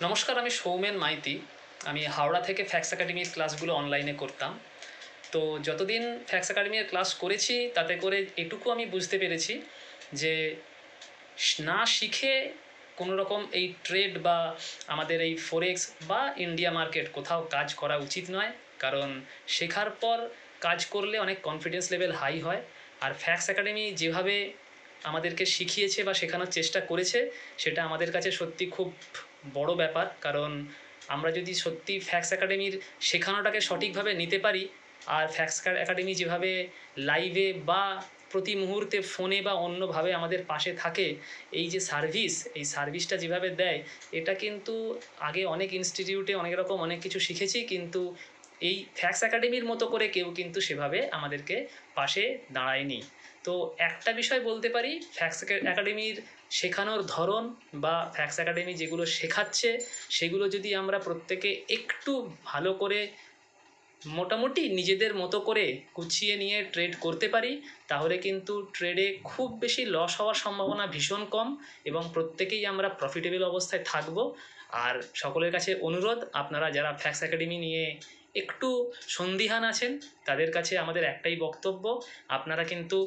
নমস্কার, আমি সৌমেন মাইতি। আমি হাওড়া থেকে ফ্যাক্স একাডেমির ক্লাসগুলো অনলাইনে করতাম। তো যতদিন ফ্যাক্স একাডেমির ক্লাস করেছি তাতে করে এটুকু আমি বুঝতে পেরেছি যে না শিখে কোনো রকম এই ট্রেড বা আমাদের এই ফরেক্স বা ইন্ডিয়া মার্কেট কোথাও কাজ করা উচিত নয়। কারণ শেখার পর কাজ করলে অনেক কনফিডেন্স লেভেল হাই হয়। আর ফ্যাক্স একাডেমি যেভাবে আমাদেরকে শিখিয়েছে বা শেখানোর চেষ্টা করেছে সেটা আমাদের কাছে সত্যি খুব বড় ব্যাপার। কারণ আমরা যদি সত্যি ফ্যাক্স একাডেমির শেখানোটাকে সঠিকভাবে নিতে পারি, আর ফ্যাক্স একাডেমি যেভাবে লাইভে বা প্রতি মুহূর্তে ফোনে বা অন্যভাবে আমাদের পাশে থাকে, এই যে সার্ভিস, এই সার্ভিসটা যেভাবে দেয়, এটা কিন্তু আগে অনেক ইনস্টিটিউটে অনেক রকম অনেক কিছু শিখেছি, কিন্তু এই ফ্যাক্স একাডেমির মতো করে কেউ কিন্তু সেভাবে আমাদেরকে পাশে দাঁড়ায়নি। তো একটা বিষয় বলতে পারি, ফ্যাক্স একাডেমির শেখানোর ধরন বা ফ্যাক্স একাডেমি যেগুলো শেখাচ্ছে সেগুলো যদি আমরা প্রত্যেকে একটু ভালো করে মোটামুটি নিজেদের মতো করে গুছিয়ে নিয়ে ট্রেড করতে পারি, তাহলে কিন্তু ট্রেডে খুব বেশি লস হওয়ার সম্ভাবনা ভীষণ কম এবং প্রত্যেকেই আমরা প্রফিটেবল অবস্থায় থাকব। আর সকলের কাছে অনুরোধ, আপনারা যারা ফ্যাক্স একাডেমি নিয়ে একটু সন্দিহান আছেন তাদের কাছে আমাদের একটাই বক্তব্য, আপনারা কিন্তু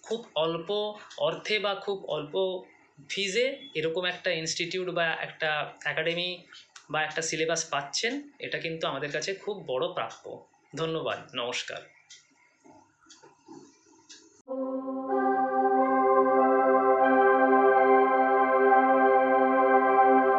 খুব অল্প অর্থে বা খুব অল্প ফিজে এরকম একটা ইনস্টিটিউট বা একটা একাডেমি বা একটা সিলেবাস পাচ্ছেন, এটা কিন্তু আমাদের কাছে খুব বড় প্রাপ্য। ধন্যবাদ, নমস্কার।